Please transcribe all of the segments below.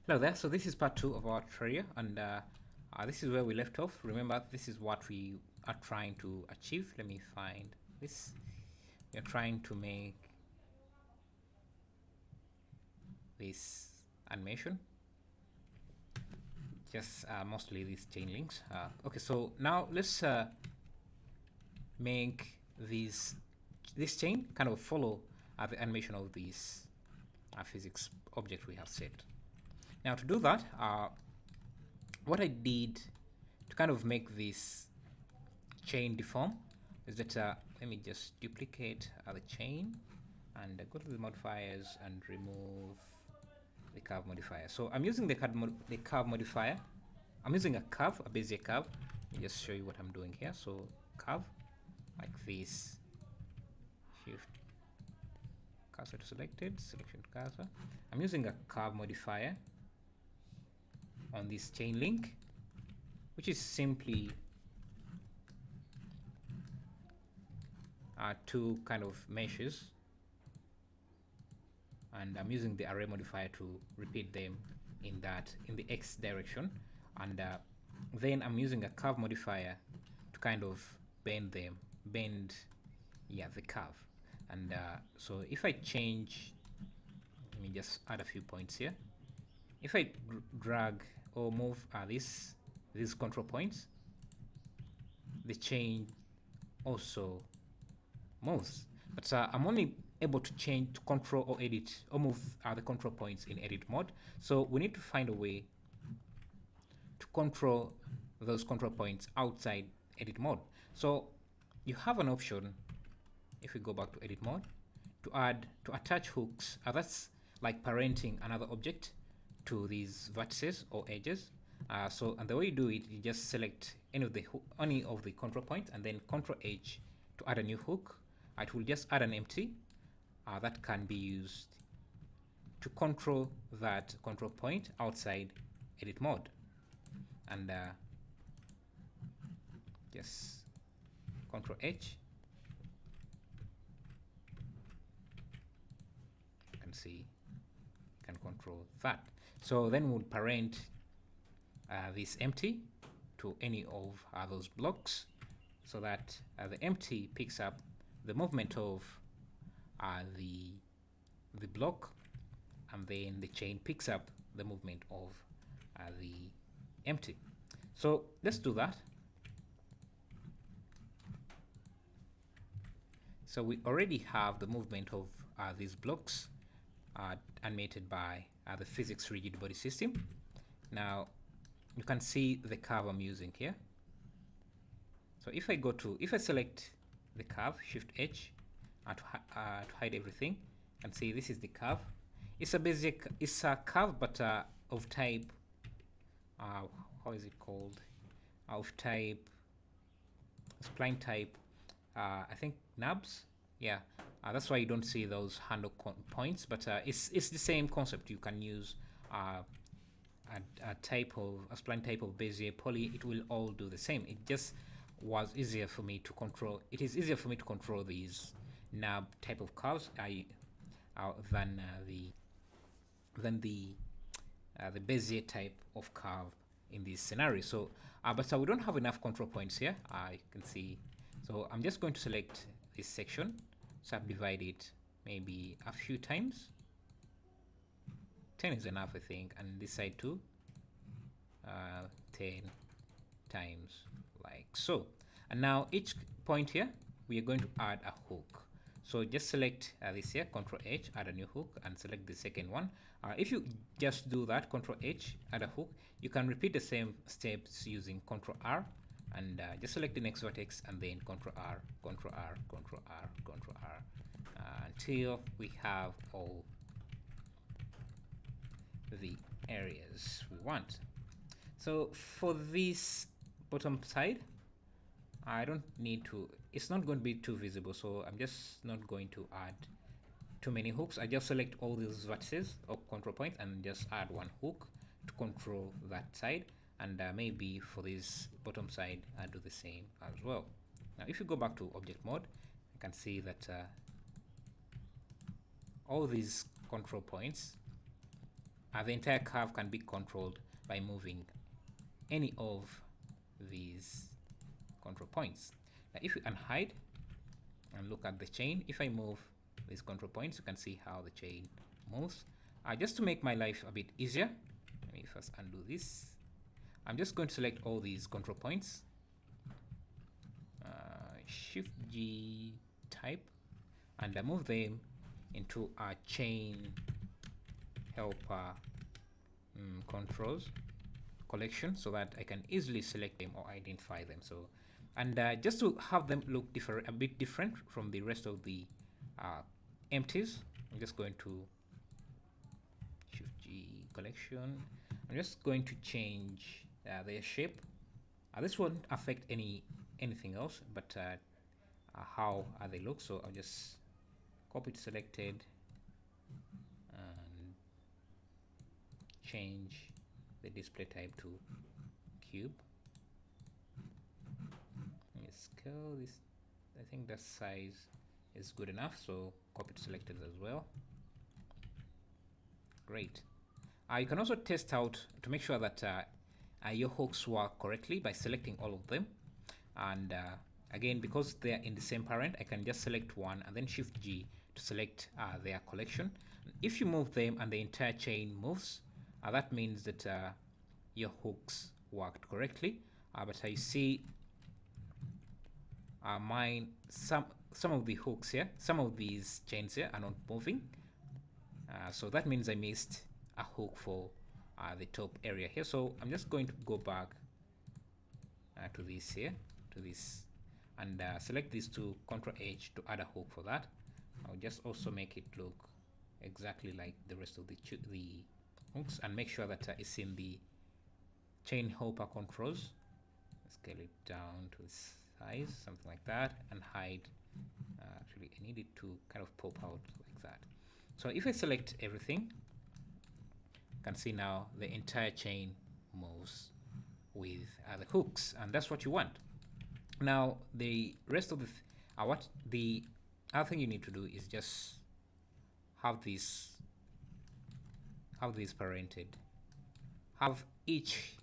Hello there. So this is part two of our tutorial, and this is where we left off. Remember, this is what we are trying to achieve. Let me find this. We are trying to make this animation, just mostly these chain links. Okay, so now let's make this chain kind of follow the animation of this physics object we have set. Now to do that, what I did to kind of make this chain deform is that let me just duplicate the chain and go to the modifiers and remove the curve modifier. So I'm using the curve modifier. I'm using a curve, a Bezier curve. Let me just show you what I'm doing here. So curve like this, shift cursor to selected, selection cursor. I'm using a curve modifier on this chain link, which is simply two kind of meshes, and I'm using the array modifier to repeat them in the X direction, and then I'm using a curve modifier to kind of bend the curve. And so if I change, let me just add a few points here. If I drag or move these control points, the chain also moves. But I'm only able to change, to control or edit or move the control points in edit mode. So we need to find a way to control those control points outside edit mode. So you have an option, if we go back to edit mode, to attach hooks. That's like parenting another object to these vertices or edges. And the way you do it, you just select any of the control points and then Control H to add a new hook. It will just add an empty that can be used to control that control point outside edit mode. And just Control H. You can see, you can control that. So then we'll parent this empty to any of those blocks, so that the empty picks up the movement of the block, and then the chain picks up the movement of the empty. So let's do that. So we already have the movement of these blocks animated by the physics rigid body system. Now you can see the curve I'm using here. So if I select the curve, Shift H to hide everything, you can see this is the curve. It's a curve, but of type, how is it called? Of type, spline type, I think nubs. Yeah, that's why you don't see those handle points, but it's the same concept. You can use a spline type of Bezier poly. It will all do the same. It just was easier for me to control. It is easier for me to control these nub type of curves than the Bezier type of curve in this scenario. So, but we don't have enough control points here. You can see. So I'm just going to select this section, subdivide it maybe a few times. 10 is enough, I think, and this side too. 10 times, like so. And now each point here, we are going to add a hook. So just select this here, Control H, add a new hook, and select the second one. If you just do that, Control H, add a hook, you can repeat the same steps using Control R, and just select the next vertex, and then Control R, Control R, Control R, Control R, until we have all the areas we want. So for this bottom side, I don't need to, it's not going to be too visible, so I'm just not going to add too many hooks. I just select all these vertices or control points and just add one hook to control that side, and maybe for this bottom side I do the same as well. Now if you go back to object mode, you can see that all these control points the entire curve can be controlled by moving any of these control points. Now if we unhide and look at the chain, if I move these control points, you can see how the chain moves. Just to make my life a bit easier, let me first undo this. I'm just going to select all these control points, Shift G type, and move them into a chain helper controls collection so that I can easily select them or identify them. So, and just to have them look a bit different from the rest of the empties, I'm just going to Shift G collection. I'm just going to change their shape. This won't affect anything else, but how they look. So I'll just copy it selected and change the display type to cube. Let me scale this. I think that size is good enough, so copy it selected as well. Great. You can also test out to make sure that your hooks work correctly by selecting all of them. And again, because they are in the same parent, I can just select one and then Shift G to select their collection. If you move them and the entire chain moves, that means that your hooks worked correctly. But I see some of the hooks here, some of these chains here are not moving. So that means I missed a hook for the top area here. So I'm just going to go back to this here, to this, and select these two, Ctrl H to add a hook for that. I'll just also make it look exactly like the rest of the hooks, and make sure that it's in the chain helper controls. Scale it down to this size, something like that, and hide. Actually, I need it to kind of pop out like that. So if I select everything, you can see now the entire chain moves with the hooks, and that's what you want. Now the rest of the what the other thing you need to do is just have these parented, have each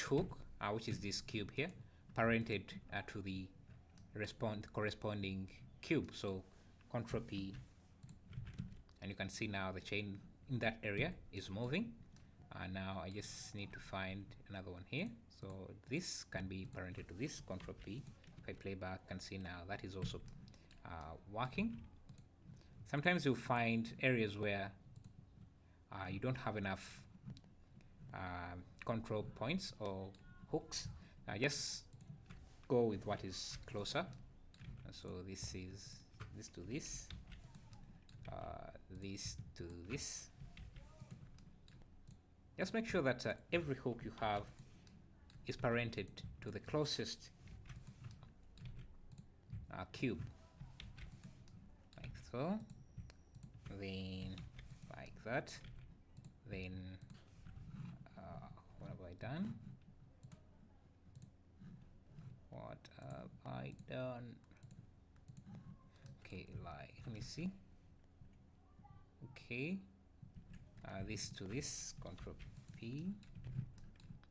hook, which is this cube here, parented to the corresponding cube. So Ctrl P, and you can see now the chain in that area is moving. Now I just need to find another one here. So this can be parented to this, Ctrl P. If I play back, you can see now that is also working. Sometimes you'll find areas where you don't have enough control points or hooks. Just go with what is closer. So this is this to this, this to this. Just make sure that every hook you have is parented to the closest cube, like so, then like that, then what have I done? What have I done? Okay, like, let me see. Okay, this to this, Ctrl P,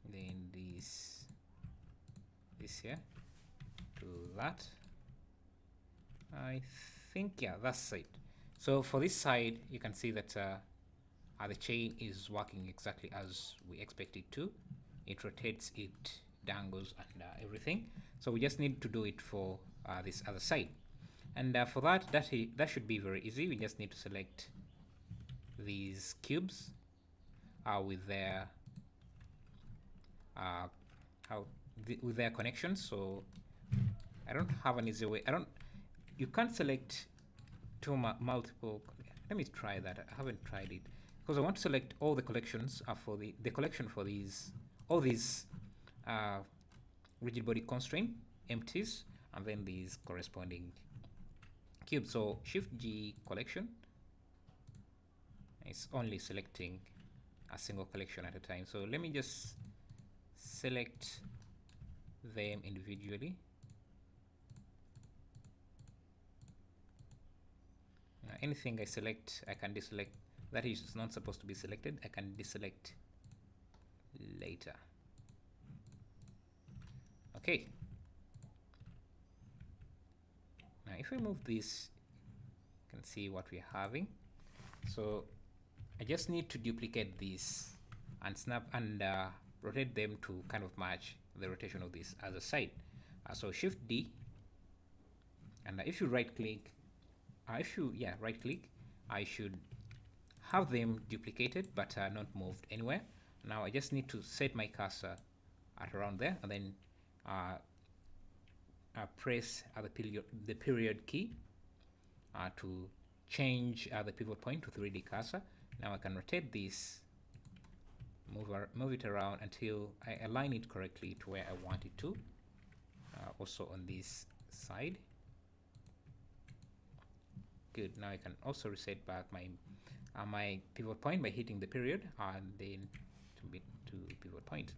then this here to that. I think, yeah, that's it. So for this side, you can see that the chain is working exactly as we expect it to. It rotates, it dangles, and everything. So we just need to do it for this other side. And for that should be very easy. We just need to select these cubes with their with their connections. So I don't have an easy way. You can't select multiple. Let me try that. I haven't tried it because I want to select all the collections for the collection for all these rigid body constraint empties, and then these corresponding cubes. So Shift G collection. It's only selecting a single collection at a time. So let me just select them individually. Anything I select, I can deselect that is not supposed to be selected, I can deselect later. Okay. Now if we move this, you can see what we're having. So I just need to duplicate this and snap and rotate them to kind of match the rotation of this other side. So Shift D, and if you right click, right click, I should have them duplicated but not moved anywhere. Now I just need to set my cursor at around there, and then press the period key to change the pivot point to 3D cursor. Now I can rotate this, move it around until I align it correctly to where I want it to. Also on this side. Good. Now I can also reset back my pivot point by hitting the period and then to pivot point.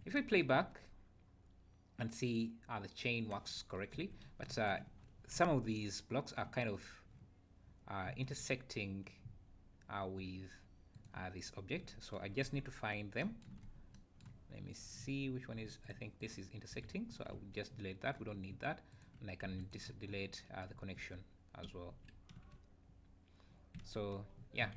If I play back and see the chain works correctly, but some of these blocks are kind of intersecting with this object, so I just need to find them. Let me see which one is. I think this is intersecting, so I will just delete that. We don't need that, and I can delete the connection as well. So yeah,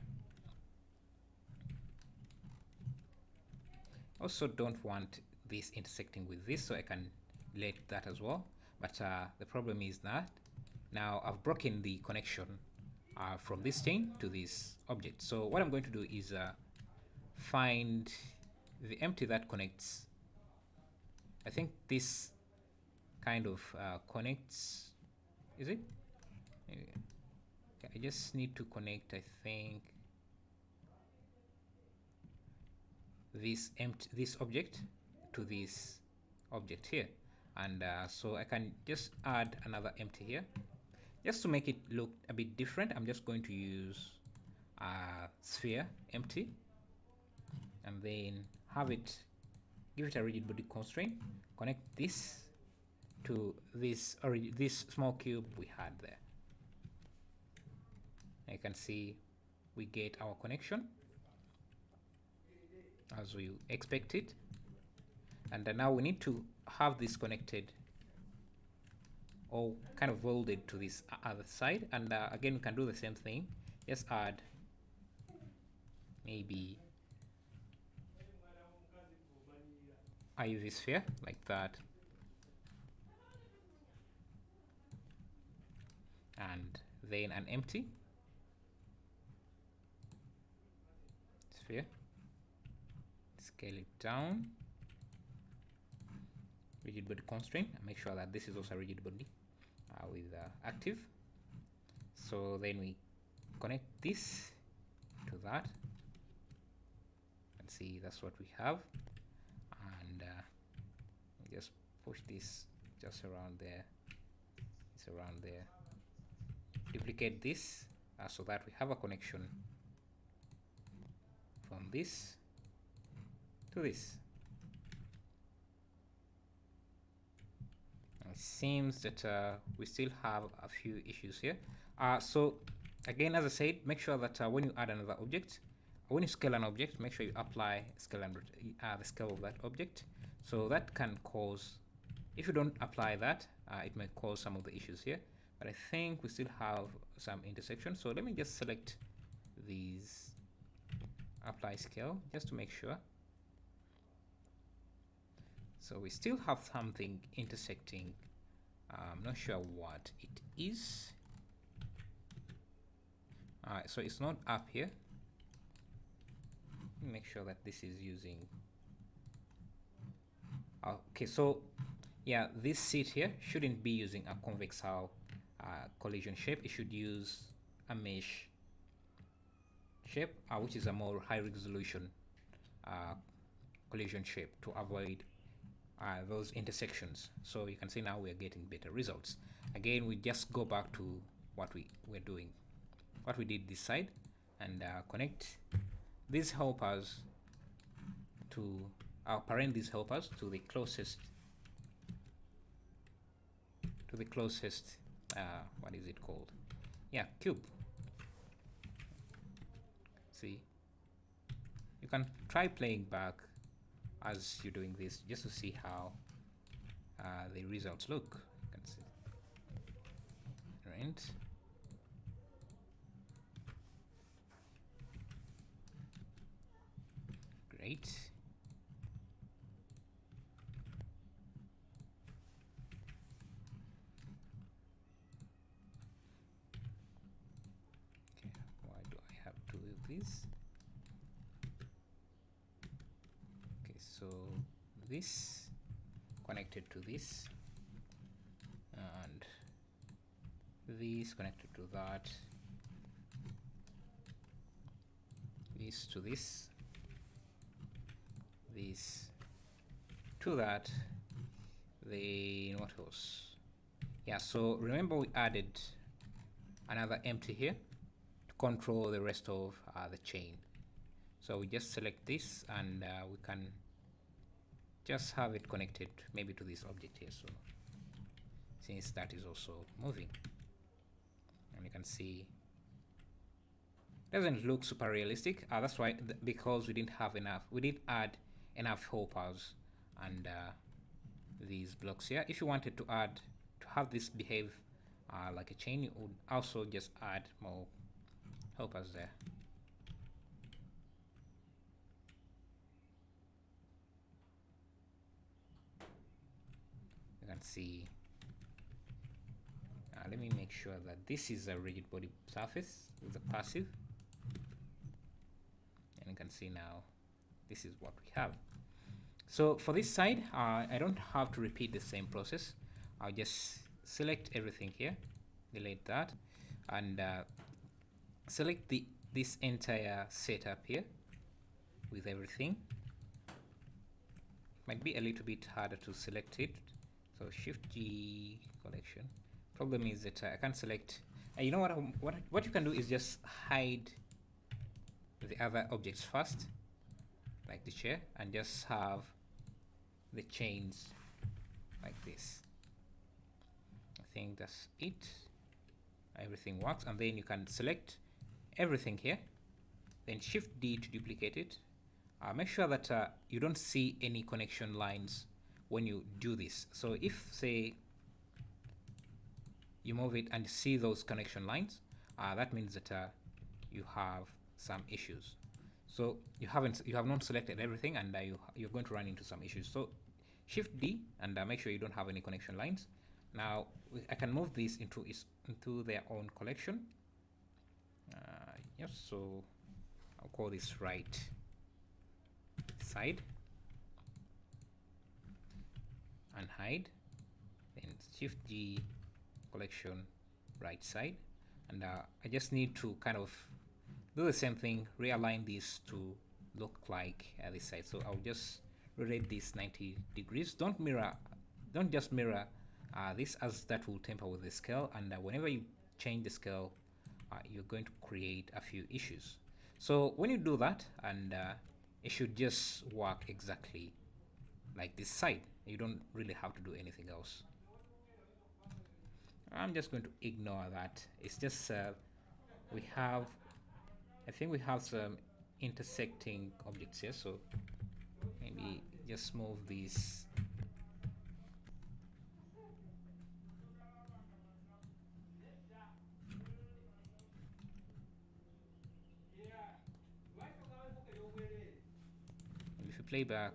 also don't want this intersecting with this, so I can delete that as well. But the problem is that now I've broken the connection from this chain to this object. So what I'm going to do is find the empty that connects. I think this kind of connects, is it? Okay, I just need to connect, I think, this object to this object here, and so I can just add another empty here just to make it look a bit different. I'm just going to use sphere empty, and then give it a rigid body constraint, connect this to this small cube we had there. You can see we get our connection as we expected, and now we need to have this connected or kind of welded to this other side, and again we can do the same thing. Just add maybe a UV sphere like that, and then an empty sphere, scale it down, rigid body constraint, and make sure that this is also a rigid body with active. So then we connect this to that, and see that's what we have, and just push this just around there. It's around there. Duplicate this so that we have a connection from this to this. It seems that we still have a few issues here. So again, as I said, make sure that when you add another object, when you scale an object, make sure you apply scale and the scale of that object. So that can cause, if you don't apply that, it may cause some of the issues here. But I think we still have some intersection. So let me just select these, apply scale, just to make sure. So we still have something intersecting. I'm not sure what it is. So it's not up here. Make sure that this is using. Okay, so yeah, this seat here shouldn't be using a convex hull collision shape. It should use a mesh shape, which is a more high resolution collision shape to avoid those intersections. So you can see now we are getting better results. Again, we just go back to what we were doing, what we did this side, and connect these helpers to parent these helpers to the closest what is it called? Yeah, cube. see, you can try playing back as you're doing this just to see how the results look. You can see, right? Great. Okay, why do I have to do this? Okay, so this connected to this, and this connected to that, this to this to that. Then what else? Yeah, so remember we added another empty here to control the rest of the chain. So we just select this, and we can just have it connected maybe to this object here. So since that is also moving, and you can see it doesn't look super realistic. That's why, because we didn't add enough hoppers and these blocks here. If you wanted to have this behave like a chain, you would also just add more hoppers there. You can see, let me make sure that this is a rigid body surface with a passive, and you can see now this is what we have. So for this side, I don't have to repeat the same process. I'll just select everything here, delete that, and select this entire setup here with everything. Might be a little bit harder to select it, so Shift G collection. Problem is that I can't select. You know what you can do is just hide the other objects first, like the chair, and just have the chains like this. I think that's it. Everything works, and then you can select everything here, then Shift D to duplicate it. Make sure that you don't see any connection lines when you do this. So if, say, you move it and see those connection lines, that means that you have some issues. So you have not selected everything, and you're going to run into some issues. So Shift D and make sure you don't have any connection lines. Now I can move this into their own collection. Yes, so I'll call this right side and hide. Then Shift G collection right side, and I just need to kind of do the same thing, realign this to look like this side. So I'll just rotate this 90 degrees. Don't just mirror this, as that will tamper with the scale, and whenever you change the scale, you're going to create a few issues. So when you do that, and it should just work exactly like this side. You don't really have to do anything else. I'm just going to ignore that. It's just I think we have some intersecting objects here, so maybe just move these. If you play back,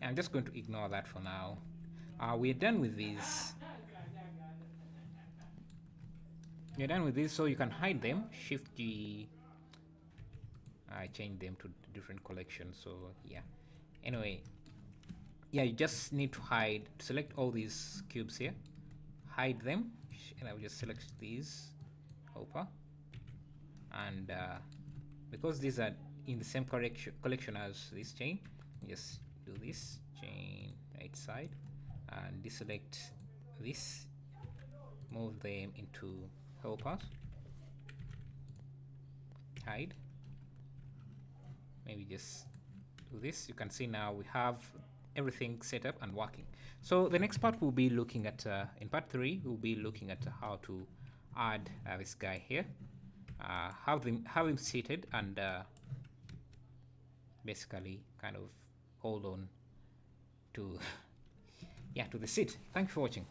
I'm just going to ignore that for now. We're done with these. You're done with this, so you can hide them. Shift G. I changed them to different collections, so yeah. Anyway, yeah, you just need to select all these cubes here, hide them, and I will just select these hopper, and because these are in the same collection as this chain, just do this chain right side and deselect this, move them into helpers, hide, maybe just do this. You can see now we have everything set up and working. So the next part we'll be looking at, in part 3, we'll be looking at how to add this guy here, have him seated, and basically kind of hold on to yeah, to the seat. Thank you for watching.